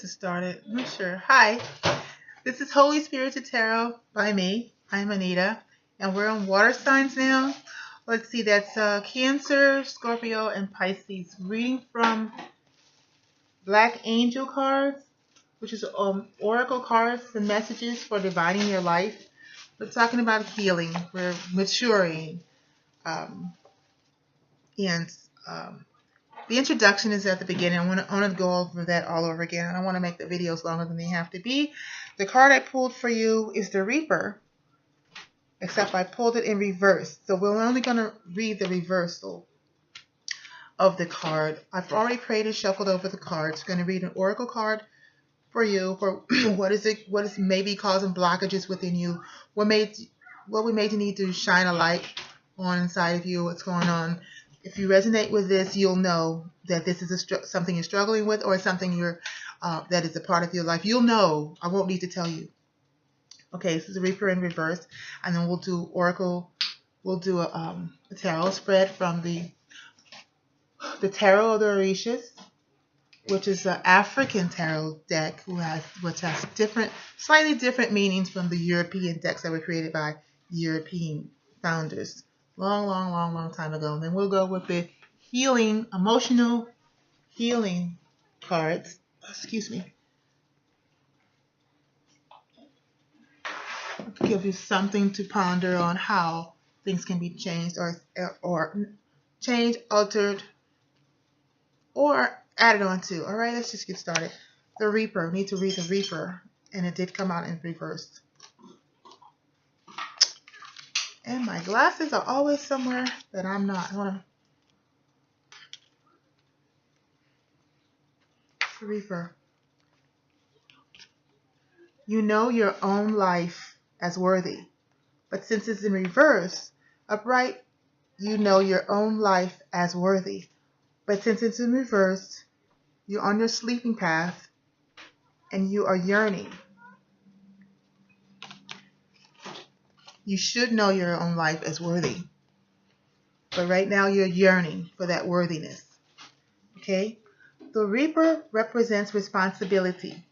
get started. I'm not sure. Hi, this is Holy Spirited Tarot by me. I'm Anita, and we're on water signs now. Let's see, that's Cancer, Scorpio, and Pisces. Reading from Black Angel cards, which is oracle cards and messages for dividing your life. We're talking about healing. We're maturing, um, and the introduction is at the beginning. I want to go over that all over again. I don't want to make the videos longer than they have to be. The card I pulled for you is the Reaper, except I pulled it in reverse. So we're only going to read the reversal of the card. I've already prayed and shuffled over the cards. I'm going to read an oracle card for you for what is maybe causing blockages within you, what we may need to shine a light on inside of you, what's going on. If you resonate with this, you'll know that this is something you're struggling with, or something that is a part of your life. You'll know. I won't need to tell you. Okay, this is a Reaper in reverse, and then we'll do oracle. We'll do a tarot spread from the Tarot of the Orishas, which is an African tarot deck, which has slightly different meanings from the European decks that were created by European founders. Long time ago. And then we'll go with the emotional healing cards. Excuse me. To give you something to ponder on how things can be changed or changed, altered, or added on to. All right, let's just get started. The Reaper. We need to read the Reaper, and it did come out in reverse. And my glasses are always somewhere that I'm not. Reaper. You know your own life as worthy. But since it's in reverse, upright, you know your own life as worthy. But since it's in reverse, you're on your sleeping path and you are yearning. You should know your own life as worthy. But right now you're yearning for that worthiness. Okay? The Reaper represents responsibility.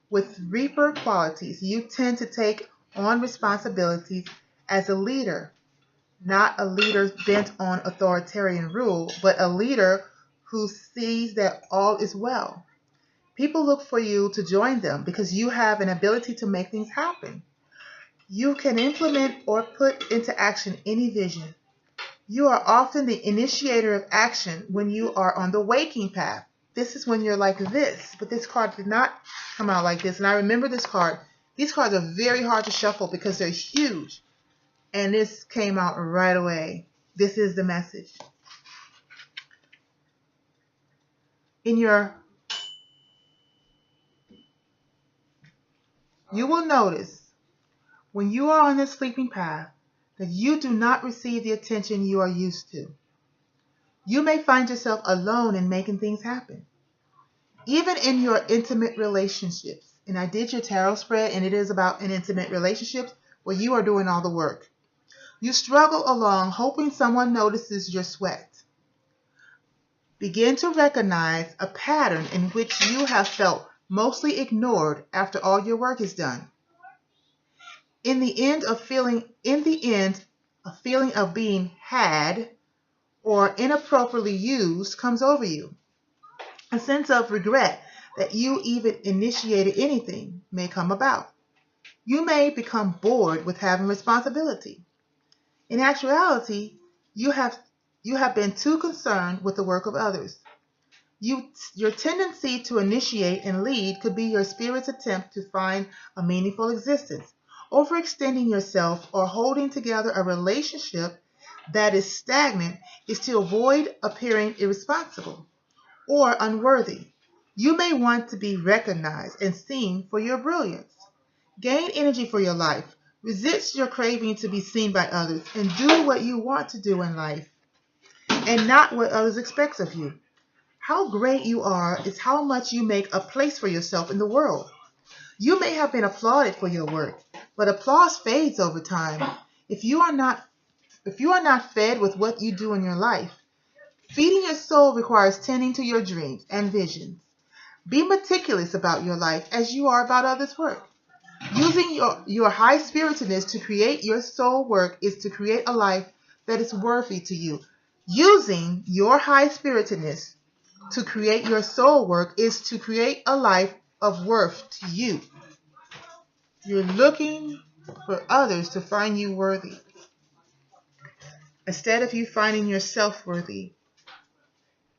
With Reaper qualities, you tend to take on responsibilities as a leader. Not a leader bent on authoritarian rule, but a leader who sees that all is well. People look for you to join them because you have an ability to make things happen. You can implement or put into action any vision. You are often the initiator of action when you are on the waking path. This is when you're like this, but this card did not come out like this. And I remember this card. These cards are very hard to shuffle because they're huge. And this came out right away. This is the message. You will notice when you are on this sleeping path that you do not receive the attention you are used to. You may find yourself alone in making things happen. Even in your intimate relationships. And I did your tarot spread, and it is about an intimate relationships where you are doing all the work. You struggle along hoping someone notices your sweat. Begin to recognize a pattern in which you have felt mostly ignored after all your work is done. In the end, a feeling of being had or inappropriately used comes over you. A sense of regret that you even initiated anything may come about. You may become bored with having responsibility. In actuality, you have been too concerned with the work of others. Your tendency to initiate and lead could be your spirit's attempt to find a meaningful existence. Overextending yourself or holding together a relationship that is stagnant is to avoid appearing irresponsible or unworthy. You may want to be recognized and seen for your brilliance. Gain energy for your life. Resist your craving to be seen by others and do what you want to do in life and not what others expect of you. How great you are is how much you make a place for yourself in the world. You may have been applauded for your work, but applause fades over time. If you are not fed with what you do in your life, feeding your soul requires tending to your dreams and visions. Be meticulous about your life as you are about others' work. Using your high-spiritedness to create your soul work is to create a life that is worthy to you. Using your high-spiritedness to create your soul work is to create a life of worth to you. You're looking for others to find you worthy, instead of you finding yourself worthy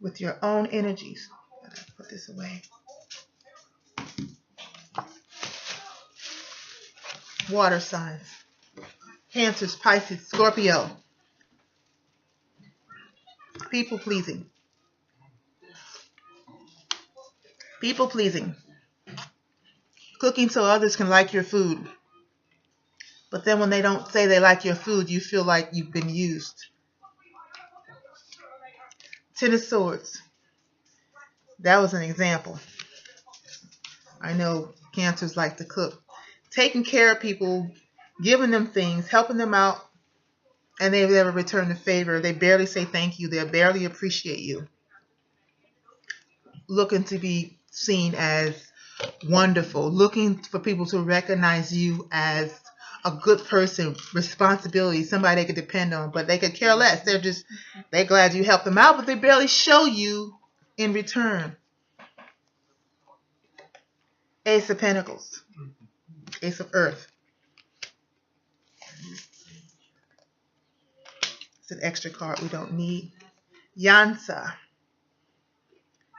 with your own energies. Put this away. Water signs. Cancers, Pisces, Scorpio. People pleasing. People pleasing. Cooking so others can like your food. But then when they don't say they like your food, you feel like you've been used. Ten of Swords. That was an example. I know cancers like to cook. Taking care of people, giving them things, helping them out, and they never return the favor. They barely say thank you. They barely appreciate you. Looking to be seen as wonderful. Looking for people to recognize you as a good person, responsibility, somebody they could depend on, but they could care less. They're glad you helped them out, but they barely show you in return. Ace of Pentacles. Ace of Earth. It's an extra card we don't need. Yansa.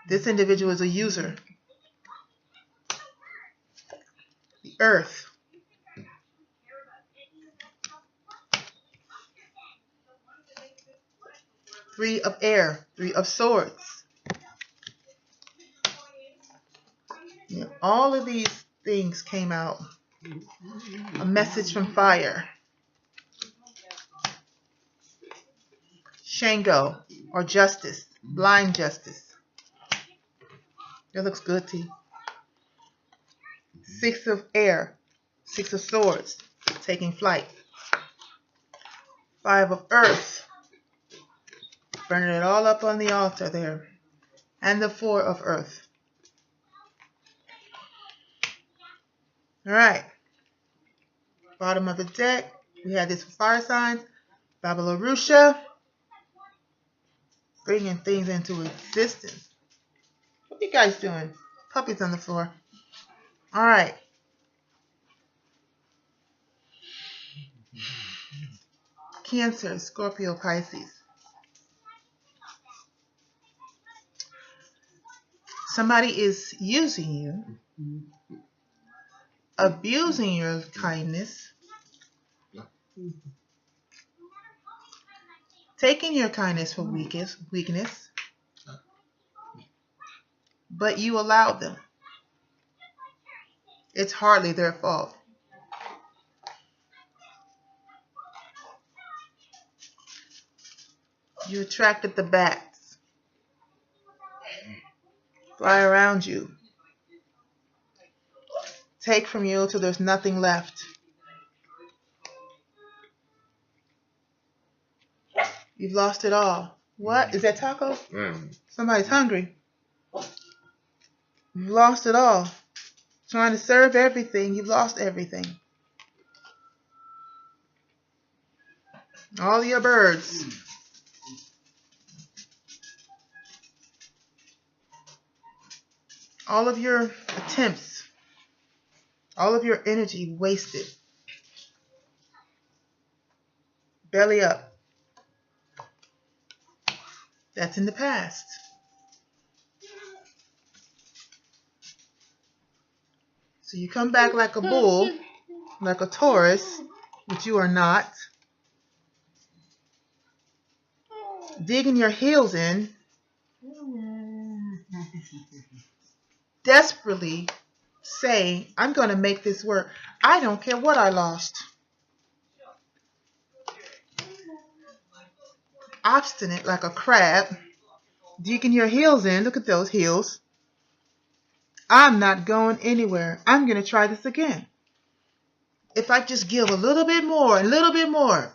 This individual is a user. The Earth. Three of Air. Three of Swords. Yeah, all of these things came out. A message from fire. Shango, or justice. Blind justice. That looks good to you. Six of Air. Six of Swords. Taking flight. Five of Earth. Burning it all up on the altar there. And the Four of Earth. Alright. Bottom of the deck. We had this for fire signs. Babalarusha. Bringing things into existence. What are you guys doing? Puppies on the floor. Alright. Cancer, Scorpio, Pisces. Somebody is using you, abusing your kindness, taking your kindness for weakness, but you allowed them. It's hardly their fault. You attracted the bats. Fly around you. Take from you till there's nothing left. You've lost it all. What? Is that taco? Somebody's hungry. You've lost it all. Trying to serve everything. You've lost everything. All your birds. All of your attempts. All of your energy wasted. Belly up. That's in the past. So you come back like a bull, like a Taurus, which you are not. Digging your heels in. Desperately saying, I'm going to make this work. I don't care what I lost. Obstinate like a crab. Digging your heels in. Look at those heels. I'm not going anywhere. I'm going to try this again. If I just give a little bit more,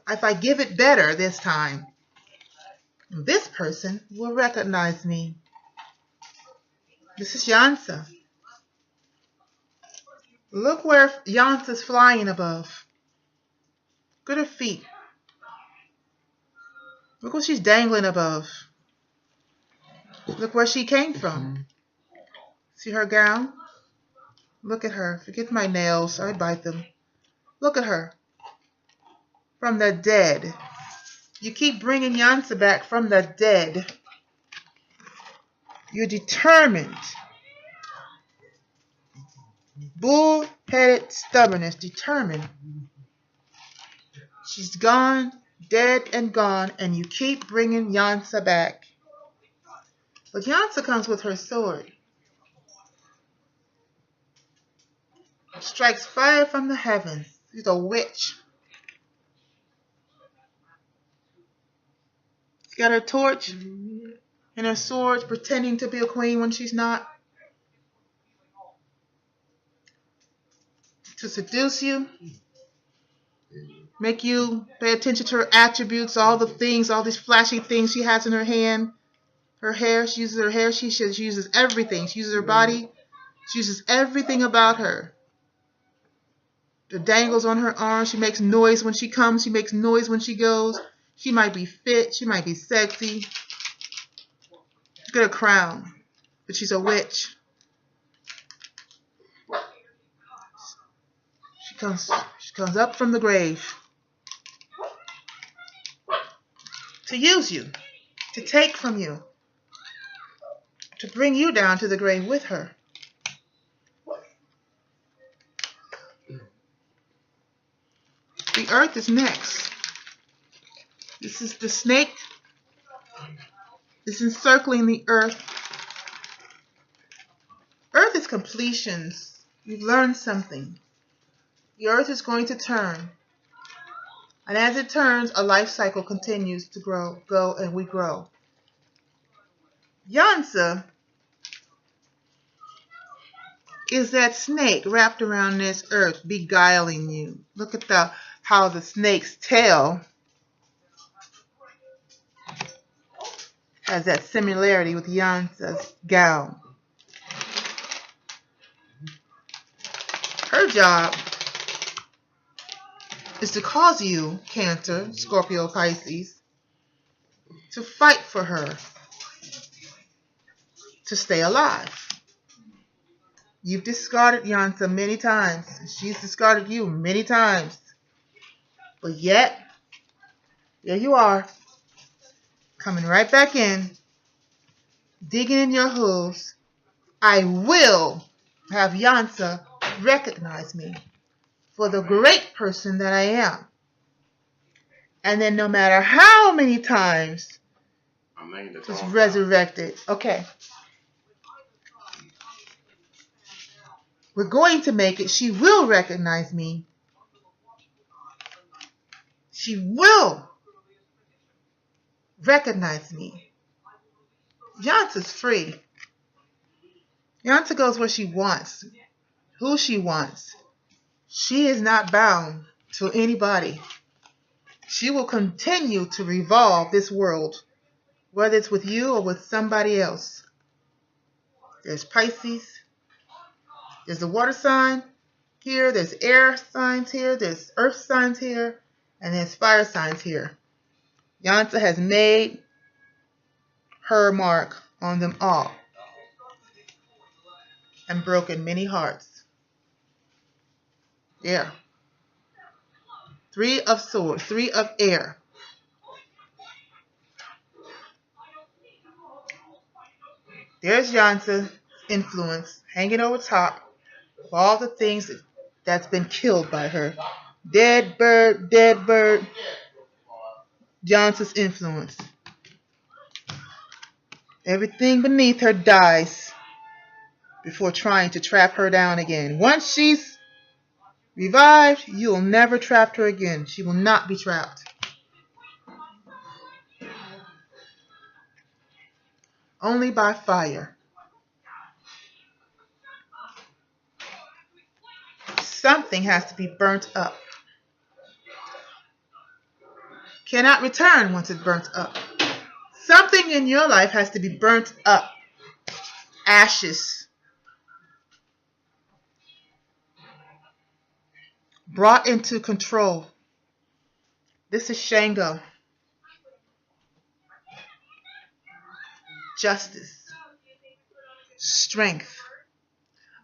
if I give it better this time, this person will recognize me. This is Yansa. Look where Yansa's flying above. Look at her feet. Look what she's dangling above. Look where she came from. See her gown? Look at her. Forget my nails. I bite them. Look at her. From the dead. You keep bringing Yansa back from the dead. You're determined. Bull-headed stubbornness. Determined. She's gone, dead and gone, and you keep bringing Yansa back. But Yansa comes with her sword. Strikes fire from the heavens. She's a witch. She's got her torch and her sword, pretending to be a queen when she's not. To seduce you. Make you pay attention to her attributes, all the things, all these flashy things she has in her hand. Her hair, she uses her hair, she uses everything. She uses her body. She uses everything about her. The dangles on her arm. She makes noise when she comes. She makes noise when she goes. She might be fit. She might be sexy. She's got a crown. But she's a witch. She comes up from the grave. To use you. To take from you. To bring you down to the grave with her. The earth is next. This is the snake. It's encircling the earth. Earth is completions. You've learned something. The earth is going to turn. And as it turns, a life cycle continues to go, and we grow. Yansa is that snake wrapped around this earth, beguiling you. Look at how the snake's tail has that similarity with Yansa's gown. Her job is to cause you, Cancer, Scorpio, Pisces, to fight for her, to stay alive. You've discarded Yansa many times. She's discarded you many times. But yet, there you are, coming right back in, digging in your hooves. I will have Yansa recognize me for the great person that I am. And then no matter how many times it's resurrected. Okay. We're going to make it. She will recognize me. She will recognize me. Yansa's free. Yansa goes where she wants, who she wants. She is not bound to anybody. She will continue to revolve this world, whether it's with you or with somebody else. There's Pisces. There's a water sign here. There's air signs here. There's earth signs here. And there's fire signs here. Yansa has made her mark on them all and broken many hearts. Yeah. 3 of swords, 3 of air. There's Yansa's influence hanging over top of all the things that's been killed by her. Dead bird, dead bird. Yansa's influence. Everything beneath her dies before trying to trap her down again. Once she's revived, you will never trap her again. She will not be trapped. Only by fire. Something has to be burnt up. Cannot return once it's burnt up. Something in your life has to be burnt up. ashes, brought into control. This is Shango. Justice, strength.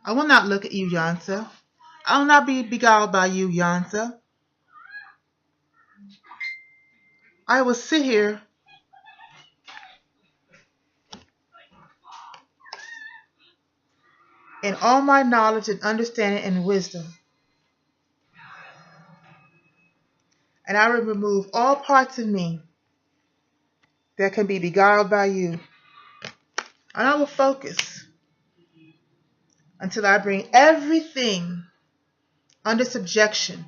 I will not look at you, Yansa. I will not be beguiled by you, Yansa. I will sit here in all my knowledge and understanding and wisdom, and I will remove all parts of me that can be beguiled by you. And I will focus until I bring everything under subjection.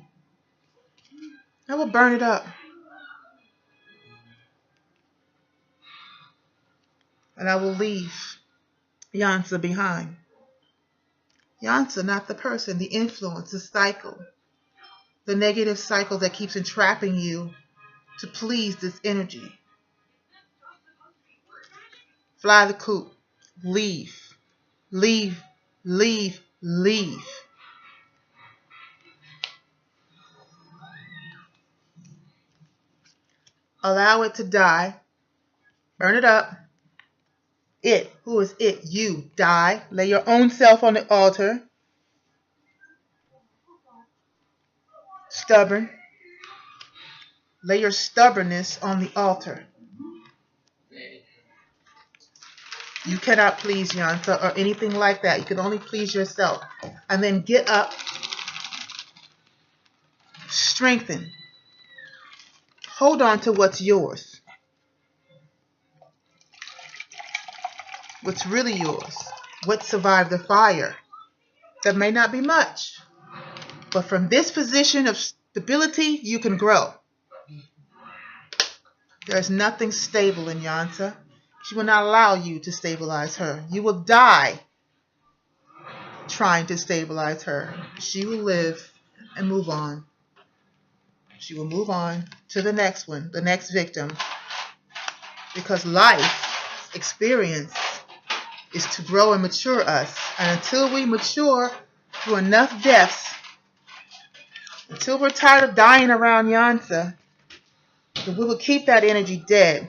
I will burn it up. And I will leave Yansa behind. Yansa, not the person, the influence, the cycle, the negative cycle that keeps entrapping you to please this energy. Fly the coop. Leave. Leave. Leave. Leave. Allow it to die. Burn it up. It. Who is it? You. Die. Lay your own self on the altar. Stubborn. Lay your stubbornness on the altar. You cannot please Yansa or anything like that. You can only please yourself. And then get up. Strengthen. Hold on to what's yours. What's really yours. What survived the fire. That may not be much. But from this position of stability, you can grow. There's nothing stable in Yansa. She will not allow you to stabilize her. You will die trying to stabilize her. She will live and move on. She will move on to the next one, the next victim. Because life experience is to grow and mature us. And until we mature through enough deaths, until we're tired of dying around Yansa, then we will keep that energy dead.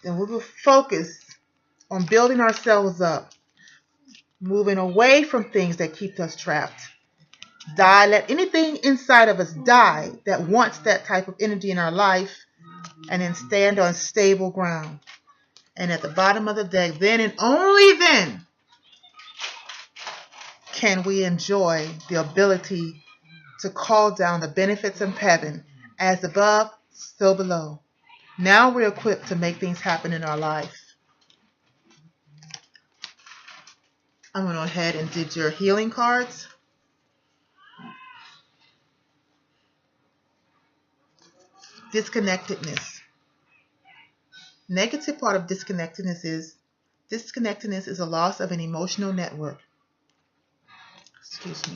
Then we will focus on building ourselves up, moving away from things that keep us trapped. Die. Let anything inside of us die that wants that type of energy in our life, and then stand on stable ground. And at the bottom of the deck, then and only then can we enjoy the ability to call down the benefits of heaven, as above, so below. Now we're equipped to make things happen in our life. I went ahead and did your healing cards. Disconnectedness. Negative part of disconnectedness is a loss of an emotional network. Excuse me.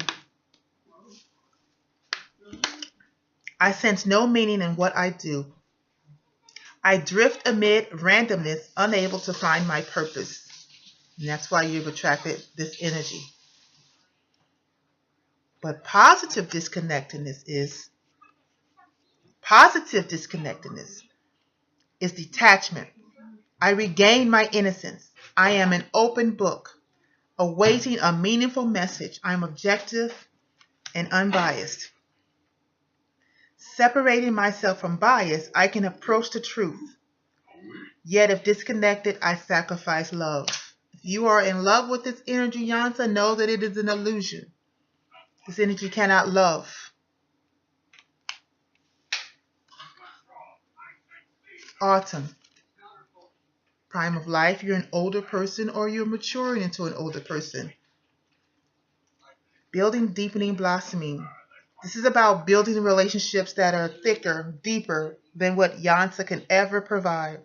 I sense no meaning in what I do. I drift amid randomness, unable to find my purpose. And that's why you've attracted this energy. But positive disconnectedness is detachment. I regain my innocence. I am an open book, awaiting a meaningful message. I am objective and unbiased. Separating myself from bias, I can approach the truth. Yet if disconnected, I sacrifice love. If you are in love with this energy, Yansa, know that it is an illusion. This energy cannot love. Autumn. Prime of life, you're an older person or you're maturing into an older person. Building, deepening, blossoming. This is about building relationships that are thicker, deeper than what Yansa can ever provide.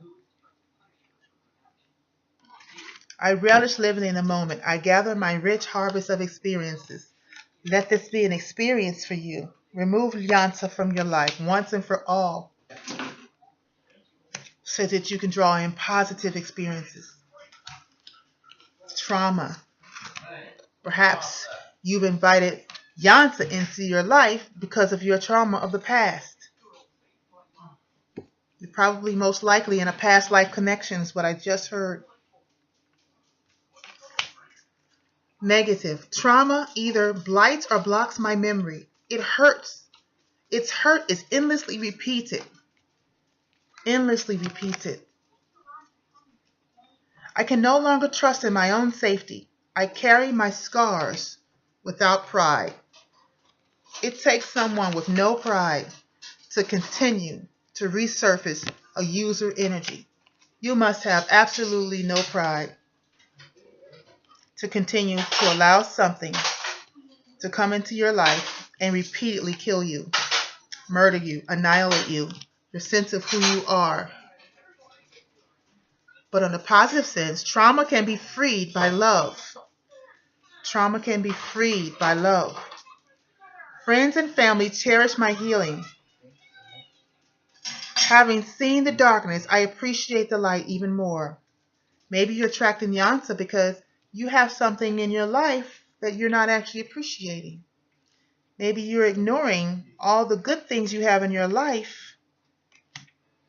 I relish living in the moment. I gather my rich harvest of experiences. Let this be an experience for you. Remove Yansa from your life once and for all, so that you can draw in positive experiences. trauma. Perhaps you've invited Yansa into your life because of your trauma of the past. You're probably most likely in a past life connection is what I just heard. Negative. Trauma either blights or blocks my memory. It hurts. Its hurt is endlessly repeated. Endlessly repeated. I can no longer trust in my own safety. I carry my scars without pride. It takes someone with no pride to continue to resurface a user energy. You must have absolutely no pride to continue to allow something to come into your life and repeatedly kill you, murder you, annihilate you, your sense of who you are. But in a positive sense, trauma can be freed by love. Trauma can be freed by love. Friends and family cherish my healing. Having seen the darkness, I appreciate the light even more. Maybe you're attracting Yansa because you have something in your life that you're not actually appreciating. Maybe you're ignoring all the good things you have in your life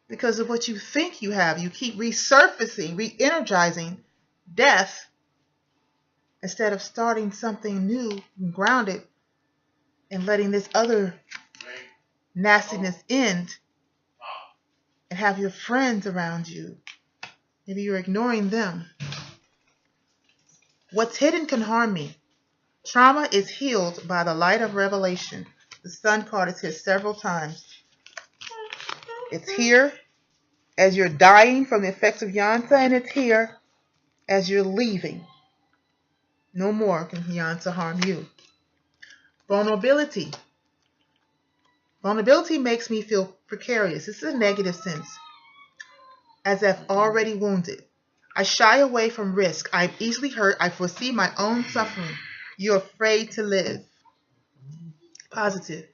because of what you think you have. You keep resurfacing, re-energizing death instead of starting something new and grounded and letting this other nastiness end and have your friends around you. Maybe you're ignoring them. What's hidden can harm me. Trauma is healed by the light of revelation. The sun card is here several times. It's here as you're dying from the effects of Yansa, and it's here as you're leaving. No more can Yansa harm you. Vulnerability. Vulnerability makes me feel precarious. This is a negative sense, as if already wounded. I shy away from risk. I'm easily hurt. I foresee my own suffering. You're afraid to live. Positive.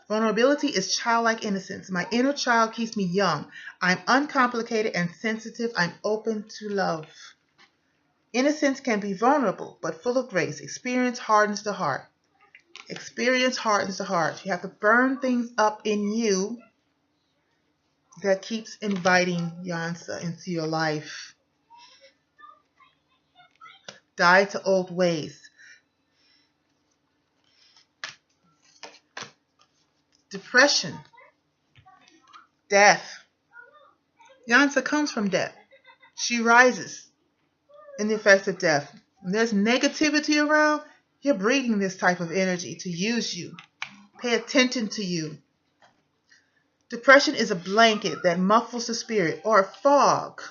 Vulnerability is childlike innocence. My inner child keeps me young. I'm uncomplicated and sensitive. I'm open to love. Innocence can be vulnerable, but full of grace. Experience hardens the heart. Experience hardens the heart. You have to burn things up in you that keeps inviting Yansa into your life. Die to old ways. Depression. Death. Yansa comes from death. She rises in the effects of death. When there's negativity around, you're breeding this type of energy to use you. Pay attention to you. Depression is a blanket that muffles the spirit, or a fog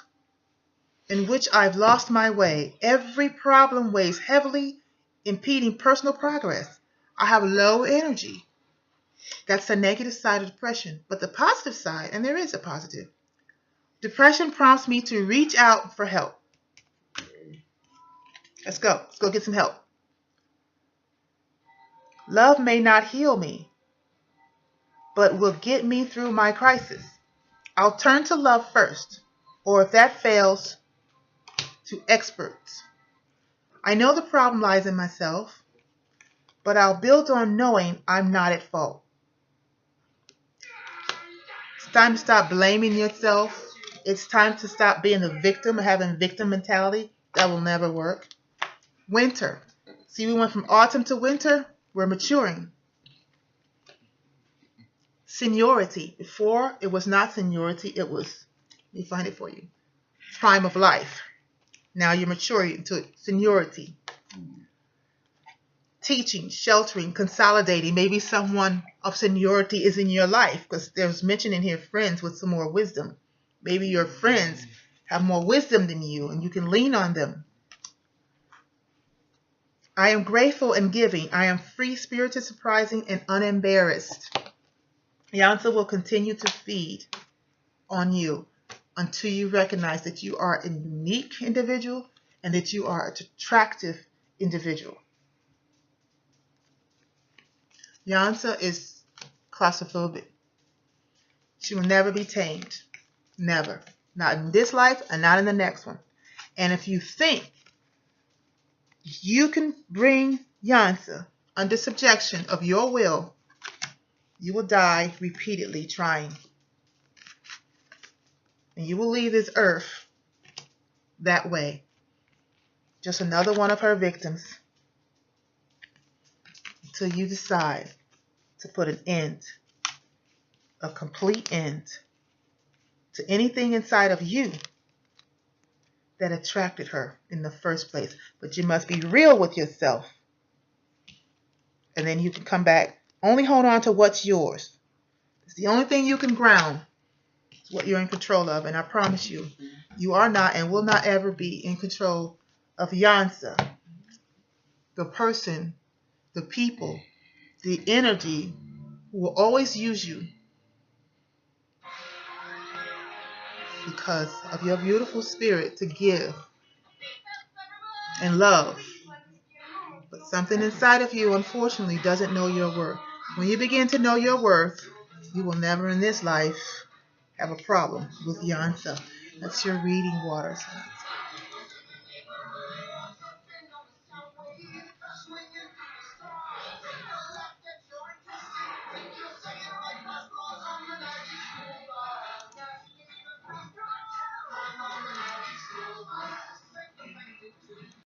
in which I've lost my way. Every problem weighs heavily, impeding personal progress. I have low energy. That's the negative side of depression. But the positive side, and there is a positive, depression prompts me to reach out for help. Let's go. Let's go get some help. Love may not heal me, but will get me through my crisis. I'll turn to love first, or if that fails, to experts. I know the problem lies in myself, but I'll build on knowing I'm not at fault. It's time to stop blaming yourself. It's time to stop being a victim or having victim mentality. That will never work. Winter. See, we went from autumn to winter. We're maturing. Seniority. Before, it was not seniority. It was, let me find it for you, prime of life. Now you're maturing into seniority. Teaching, sheltering, consolidating. Maybe someone of seniority is in your life, because there's mention in here friends with some more wisdom. Maybe your friends have more wisdom than you and you can lean on them. I am grateful and giving. I am free-spirited, surprising, and unembarrassed. Yansa will continue to feed on you until you recognize that you are a unique individual and that you are an attractive individual. Yansa is claustrophobic. She will never be tamed. Never. Not in this life and not in the next one. And if you think you can bring Yansa under subjection of your will, you will die repeatedly trying. And you will leave this earth that way. Just another one of her victims. Until you decide to put an end, a complete end, to anything inside of you that attracted her in the first place. But you must be real with yourself. And then you can come back. Only hold on to what's yours. It's the only thing you can ground. It's what you're in control of. And I promise you, you are not and will not ever be in control of Yansa, the person, the people, the energy who will always use you because of your beautiful spirit to give and love. But something inside of you, unfortunately, doesn't know your worth. When you begin to know your worth, you will never in this life have a problem with Yansa. That's your reading, water signs.